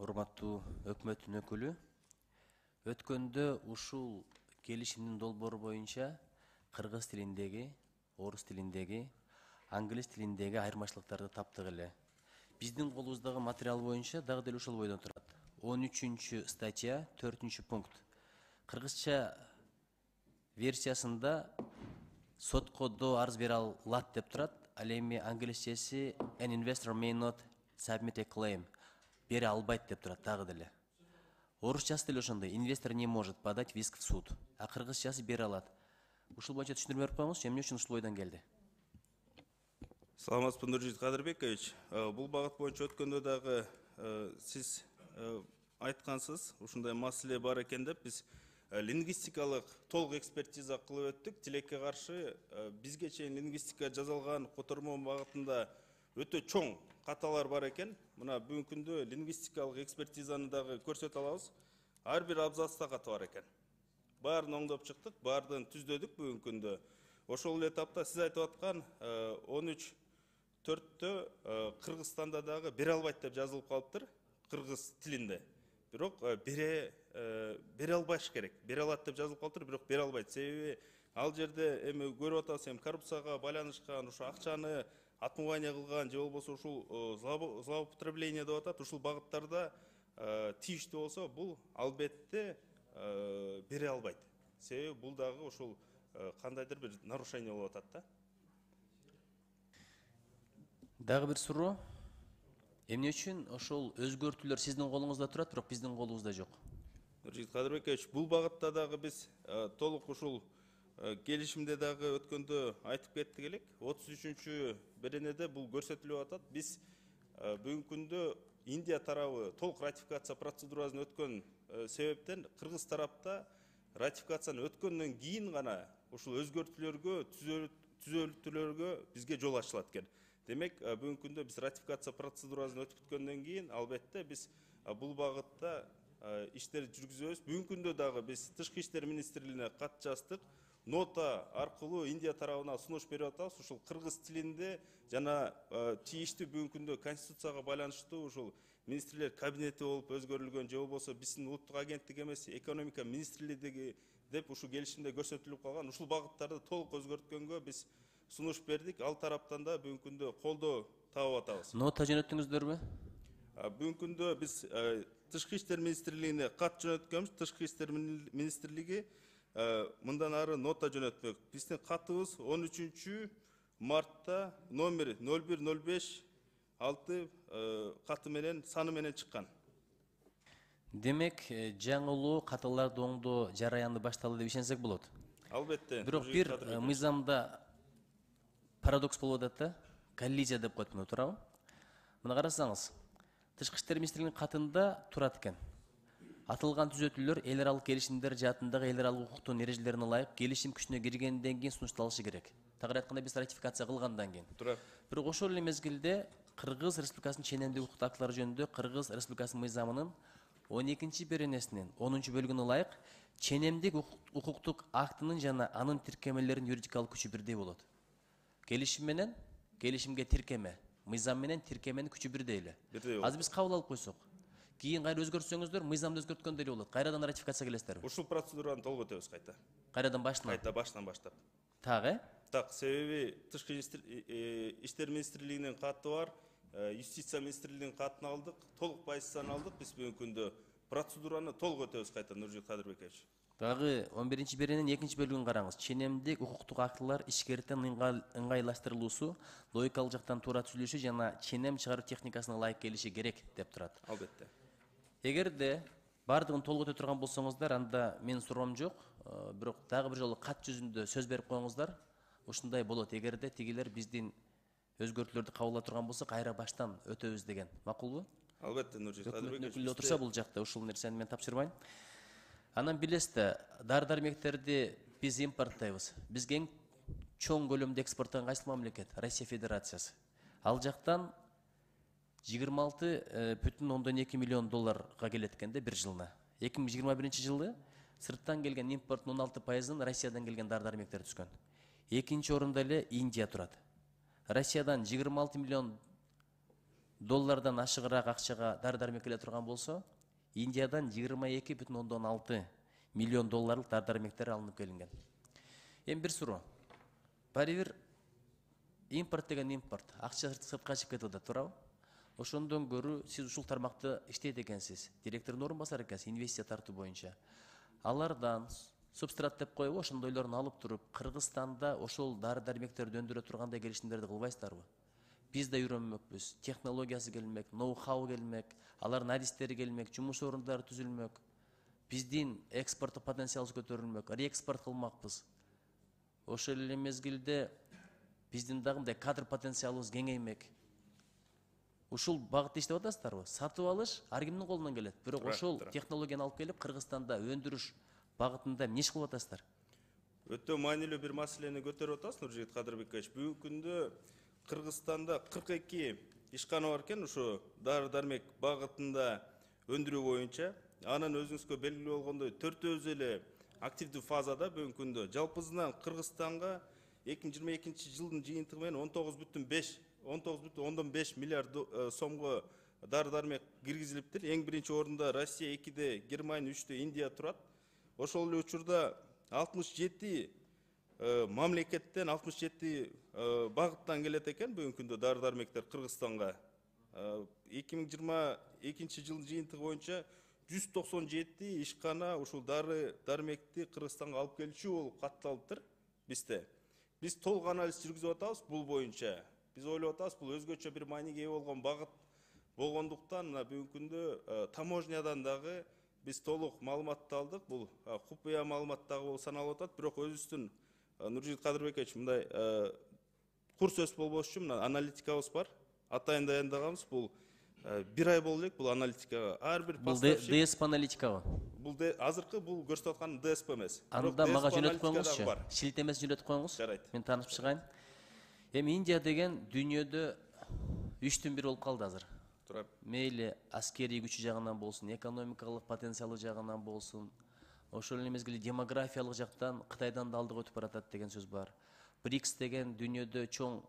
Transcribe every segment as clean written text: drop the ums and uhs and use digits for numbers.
Урматтуу өкмөттүн өкүлү, өткөндө ушул келишимдин долбоору боюнча кыргыз тилиндеги, орус тилиндеги, англис тилиндеги айырмачылыктарды таптык эле. Биздин колубуздагы материал боюнча дагы деле ошол бойдон турат. 13 статья, 4 пункт. Кыргызча версиясында сотко до арыз бере алат деп турат. Ал эми англисчеси an investor may not submit a claim. Бере албайт деп турат дагы деле. Орусчасы деле ошондой. Инвестор не может подать в иск в суд. А кыргызчасы бере алат. Ушул боюнча түшүндүрмө берип коюңузчу, эмне үчүн ушул бойдон келди? Саламатсызбы, Нуржит Кадырбекович. Бул багыт боюнча өткөндө дагы сиз айткансыз, ушундай маселе бар экен деп биз лингвистикалык толук экспертиза кылып өттүк. Тилекке каршы бизге чейин лингвистика жазылган котормо багытында өтө чоң каталар бар экен. Мына бүгүнкү күндө лингвистикалык экспертизаны дагы көрсөтө алабыз. Ар бир абзацта каты бар экен. Баарын оңдоп чыктык, баарын түздөдүк бүгүнкү күндө. Ошол эле этапта сиз айтып аткан 13.4-тө Кыргызстанда дагы бере албайт деп жазылып калыптыр кыргыз тилинде. Бирок бере албаш керек. Бере алат деп жазылып калыптыр, бирок бере албайт. Себеби ал жерде эми көрүп атабыз, коррупцияга байланышкан, ушу акчаны отмывание кылган же болбосо ушул злоупотребление деп атат, ушул багыттарда тийиштүү болсо бул албетте бере албайт. Себеби бул дагы ушул кандайдыр бир нарушение болуп атат да. Дагы бир суроо. Эмне үчүн ошол өзгөртүүлөр сиздин колуңузда турат, бирок биздин колубузда жок? Нуржит Кадырбекович, бул багытта дагы биз толук ушул келишимде дагы өткөндө айтып кеттик элек. 33-чү беренеде бул көрсөтүлүп атат. Биз бүгүнкү күндө Индия тарабы толук ратификация процедурасын өткөн себептен кыргыз тарапта ратификацияны өткөндөн кийин гана ушул өзгөртүүлөргө, түзөлтүүлөргө бизге жол ачылат экен. Демек, бүгүнкү күндө биз ратификация процедурасын өтүп бүткөндөн кийин албетте биз бул багытта иштер жүргүзөбүз. Бүгүнкү күндө дагы биз Тышкы иштер министрлигине кат жаздык. Нота аркылуу Индия тарабына сунуш берип атабыз. Ушул кыргыз тилинде жана тийиштүү бүгүнкү күндө конституцияга байланыштуу ушул министрлер кабинети болуп өзгөрүлгөн же болбосо биздин улуттук агенттик эмес, экономика министрлиги деп ушул келишимде көрсөтүлүп калган. Ушул багыттарды толук өзгөрткөнгө биз сунуш бердик. Ал тараптан да бүгүнкү күндө колдоо таап атабыз. Нота жөнөттүңүздөрбү? Бүгүнкү күндө биз Тышкы иштер министрлигине кат жөнөткөнбүз. Тышкы иштер министрлиги мындан ары нота жөнөтмөк. Биздин катыбыз 13 мартта номер 01056 каты менен саны менен чыккан. Демек, жаңылуу каталарды оңдоо жараянды башталды деп ишенсек болот. Албетте. Бирок бир мыйзамда парадокс болуп атат да, коллизия деп коет муну, туурабы? Мына карасаңыз, Тышкы иштер министрлигинин катында турат экен. Атылган түзөтүүлөр эл аралык келишимдер жаатындагы эл аралык укуктун эрежелерине ылайык келишим күчүнө киргенден кийин сунушталышы керек. Тагыраак айтканда биз ратификация кылгандан кийин. Бирок ошол эле мезгилде Кыргыз Республикасынын ченемдик укуктук актылары жөнүндө Кыргыз Республикасынын мыйзамынын 12 беренесинин 10 бөлүгүнө ылайык ченемдик укуктук актынын жана анын тиркемелеринин юридикалык күчү бирдей болот. Келишим менен келишимге тиркеме, мыйзам менен тиркеменин күчү бирдей эле. Азыр биз кабыл алып койсок, кийин кайра өзгөртсөңүздөр, мыйзамды өзгөрткөндөй эле болот. Кайрадан ратификация келесиздерби? Ушул процедураны толук өтөбүз кайта. Кайрадан баштан? Кайта баштан баштап. Так, Так, себеби Тышкы иштер министрлигинин каты бар, юстиция министрлигинин катын алдык, толук позицияны алдык. Биз бүгүнкү күндө процедураны толук өтөбүз кайта, Нуржит Кадырбекович. Дагы 11 берененин 2 бөлүгүн караңыз. Ченемдик укуктук актылар ишкерден ыңгайлаштырылуусу, логикалык жактан туура түзүлүшү жана ченем чыгаруу техникасына ылайык келиши керек деп турат. Албетте. Эгерде бардыгын толук өтө турган болсоңуздар, анда менин суроом жок. Бирок дагы бир жолу кат жүзүндө сөз берип коюңуздар. Ушундай болот. Эгерде тигилер биздин өзгөртүүлөрдү кабыл ала турган болсо, кайра баштан өтөбүз деген. Макулбу? Албетте, Нуржит Кадырбекович. Өкмөттүн өкүлү отурса бул жакта ушул нерсени мен тапшырбайм. Анан билесиз да, дары-дармектерди биз импорттойбуз. Бизге эң чоң көлөмдө экспорттогон кайсы мамлекет? Россия Федерациясы. Ал жактан 26,2 миллион долларга келет экен да бир жылына. 2021 жылы сырттан келген импорттун 16%-ын Россиядан келген дары-дармектер түскөн. Экинчи орунда эле Индия турат. Россиядан 26 миллион доллардан ашығырақ ақшаға дары дәрмек келе тұрған болса, Индиядан 22,6 миллион долларлық дары дәрмектер алынып келінген. Ең бір сұру. Бәрібір импорт деген импорт. Ақша сыртқа шығып кетуде тұрау. Ошондон көрі сіз ушул тармақты иштейт экенсиз. Директордун орунбасары экенсиз, инвестиция тартуу боюнча. Алардан субстрат деп коюп, ошондойлорун алып туруп, Кыргызстанда ошол дары дәрмектерди өндүрө тургандай келишимдерди кылбайсыздарбы? Биз да үйрөнмөкпүз. Технологиясы келмек, ноу-хау келмек, алардын адистери келмек, жумуш орундары түзүлмөк. Биздин экспорттук потенциалыбыз көтөрүлмөк, реэкспорт кылмакпыз. Ошол эле мезгилде биздин дагы мындай кадр потенциалыбыз кеңеймек. Ушул багытта иштеп атасыздарбы? Сатып алыш ар кимдин колунан келет. Бирок ошол технологияны алып келип Кыргызстанда өндүрүш багытында эмне иш кылып атасыздар? Өтө маанилүү бир маселени көтөрүп атасыз, Нуржигит Кадырбекович. Бүгүнкү күндө Кыргызстанда 42 ишкана бар экен, ушу дары дармек багытында өндүрүү боюнча. Анын өзүңүзгө белгилүү болгондой 4 эле активдүү фазада бүгүнкү күндө. Жалпысынан Кыргызстанга 2022 жылдын жыйынтыгы менен 19,5 миллиард сомго дары дармек киргизилиптир. Эң биринчи орунда Россия 2-де, Германия 3-те, Индия турат. Ошол эле учурда 67 мамлекеттен 67 багыттан келет экен бүгүнкү күндө дары дармектер Кыргызстанга. 2022 жылдын жыйынтыгы боюнча 197 ишкана ушул дары дармекти Кыргызстанга алып келүүчү болуп катталыптыр бизде. Биз толук анализ жүргүзүп атабыз бул боюнча. Биз ойлоп атабыз, бул өзгөчө бир мааниге ээ болгон багыт болгондуктан мына бүгүнкү күндө таможнядан дагы биз толук маалыматты алдык. Бул купуя маалымат дагы болуп саналып атат. Бирок өзүбүздүн Нуржигит Кадырбекович мындай кур сөз болбош үчүн мына аналитикабыз бар. Атайын даяндаганбыз. Бул бир ай болду элек бул аналитикага. Ар бир поставщик. Бул ДСП аналитикабы? Бул азыркы бул көрсөтүп аткан ДСП эмес. Анда мага жөнөтүп коюңузчу. Шилтемесин жөнөтүп коюңуз. Мен таанышып чыгайын. Эми Индия деген дүйнөдө 3-төн 1 болуп калды азыр. Мейли аскерий күчү жагынан болсун, экономикалык потенциалы жагынан болсун, ошол эле мезгилде демографиялык жактан Кытайдан да алдыга өтүп баратат деген сөз бар. БРИКС деген дүйнөдө чоң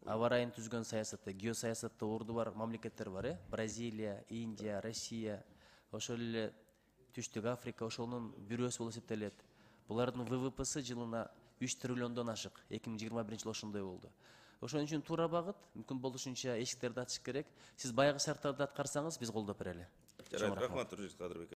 аба ырайын түзгөн саясатта, геосаясатта орду бар мамлекеттер бар, Бразилия, Индия, Россия, ошол эле Түштүк Африка ошонун бирөөсү болуп эсептелет. Булардын ВВПсы жылына 3 триллиондон ашык. 2021 жылы ошондой болду. Ошон үчүн туура багыт, мүмкүн болушунча эшиктерди ачыш керек. Сиз баягы шарттарды аткарсаңыз, биз колдоп берели. Рахмат, Нуржигит Кадырбекович.